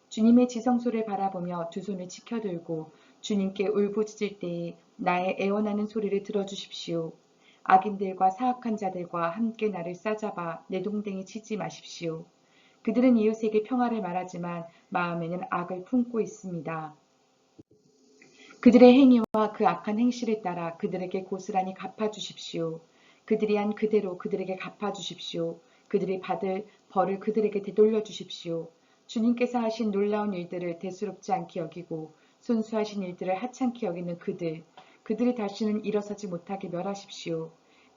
주님의 지성소를 바라보며 두 손을 치켜들고 주님께 울부짖을 때에 나의 애원하는 소리를 들어주십시오. 악인들과 사악한 자들과 함께 나를 싸잡아 내동댕이 치지 마십시오. 그들은 이웃에게 평화를 말하지만 마음에는 악을 품고 있습니다. 그들의 행위와 그 악한 행실을 따라 그들에게 고스란히 갚아주십시오. 그들이 한 그대로 그들에게 갚아주십시오. 그들이 받을 벌을 그들에게 되돌려 주십시오. 주님께서 하신 놀라운 일들을 대수롭지 않게 여기고 순수하신 일들을 하찮게 여기는 그들이 다시는 일어서지 못하게 멸하십시오.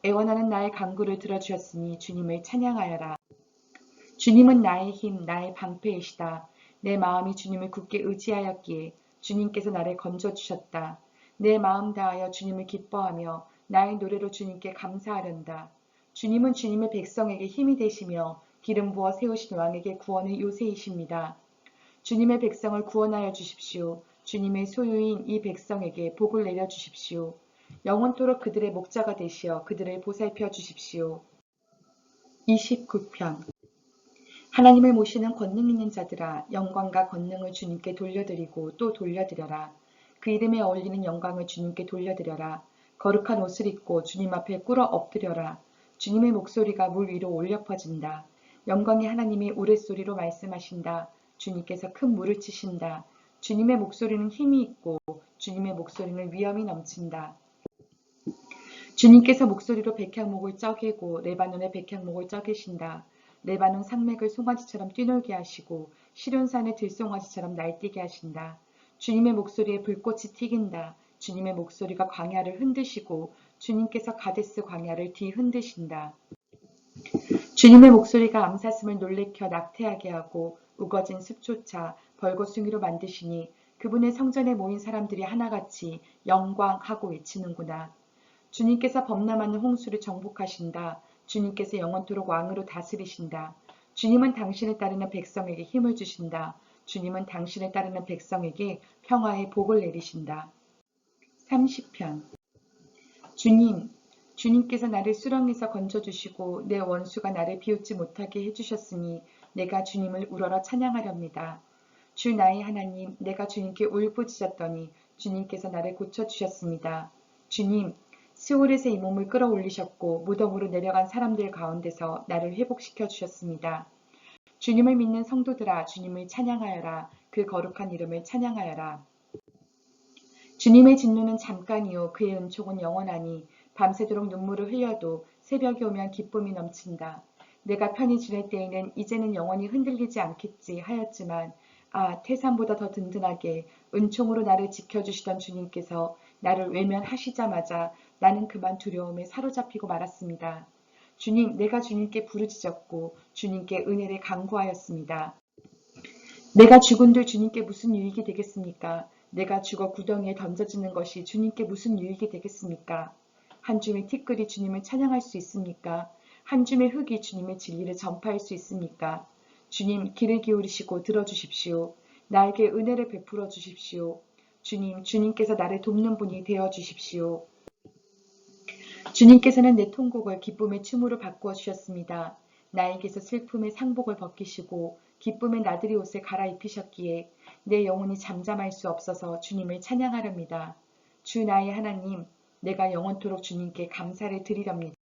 애원하는 나의 간구를 들어주셨으니 주님을 찬양하여라. 주님은 나의 힘, 나의 방패이시다. 내 마음이 주님을 굳게 의지하였기에 주님께서 나를 건져주셨다. 내 마음 다하여 주님을 기뻐하며 나의 노래로 주님께 감사하련다. 주님은 주님의 백성에게 힘이 되시며 기름 부어 세우신 왕에게 구원의 요새이십니다. 주님의 백성을 구원하여 주십시오. 주님의 소유인 이 백성에게 복을 내려 주십시오. 영원토록 그들의 목자가 되시어 그들을 보살펴 주십시오. 29편 하나님을 모시는 권능 있는 자들아 영광과 권능을 주님께 돌려드리고 또 돌려드려라. 그 이름에 어울리는 영광을 주님께 돌려드려라. 거룩한 옷을 입고 주님 앞에 꿇어 엎드려라. 주님의 목소리가 물 위로 올려 퍼진다. 영광의 하나님이 우레소리로 말씀하신다. 주님께서 큰 물을 치신다. 주님의 목소리는 힘이 있고 주님의 목소리는 위엄이 넘친다. 주님께서 목소리로 백향목을 쪼개고 레바논의 백향목을 쪼개신다. 레바논 산맥을 송아지처럼 뛰놀게 하시고 시륜산을 들송아지처럼 날뛰게 하신다. 주님의 목소리에 불꽃이 튀긴다. 주님의 목소리가 광야를 흔드시고 주님께서 가데스 광야를 뒤흔드신다. 주님의 목소리가 암사슴을 놀래켜 낙태하게 하고 우거진 숲조차 벌거숭이로 만드시니 그분의 성전에 모인 사람들이 하나같이 영광하고 외치는구나. 주님께서 범람하는 홍수를 정복하신다. 주님께서 영원토록 왕으로 다스리신다. 주님은 당신을 따르는 백성에게 힘을 주신다. 주님은 당신을 따르는 백성에게 평화의 복을 내리신다. 30편 주님께서 나를 수렁에서 건져주시고 내 원수가 나를 비웃지 못하게 해주셨으니 내가 주님을 우러러 찬양하렵니다. 주 나의 하나님, 내가 주님께 울부짖었더니 주님께서 나를 고쳐주셨습니다. 주님, 스올에서 이 몸을 끌어올리셨고 무덤으로 내려간 사람들 가운데서 나를 회복시켜 주셨습니다. 주님을 믿는 성도들아 주님을 찬양하여라. 그 거룩한 이름을 찬양하여라. 주님의 진노는 잠깐이요 그의 은총은 영원하니 밤새도록 눈물을 흘려도 새벽이 오면 기쁨이 넘친다. 내가 편히 지낼 때에는 이제는 영원히 흔들리지 않겠지 하였지만 태산보다 더 든든하게 은총으로 나를 지켜주시던 주님께서 나를 외면하시자마자 나는 그만 두려움에 사로잡히고 말았습니다. 주님, 내가 주님께 부르짖었고 주님께 은혜를 간구하였습니다. 내가 죽은들 주님께 무슨 유익이 되겠습니까? 내가 죽어 구덩이에 던져지는 것이 주님께 무슨 유익이 되겠습니까? 한 줌의 티끌이 주님을 찬양할 수 있습니까? 한 줌의 흙이 주님의 진리를 전파할 수 있습니까? 주님, 귀를 기울이시고 들어주십시오. 나에게 은혜를 베풀어 주십시오. 주님께서 나를 돕는 분이 되어 주십시오. 주님께서는 내 통곡을 기쁨의 춤으로 바꾸어 주셨습니다. 나에게서 슬픔의 상복을 벗기시고 기쁨의 나들이 옷을 갈아입히셨기에 내 영혼이 잠잠할 수 없어서 주님을 찬양하렵니다. 주 나의 하나님, 내가 영원토록 주님께 감사를 드리렵니다.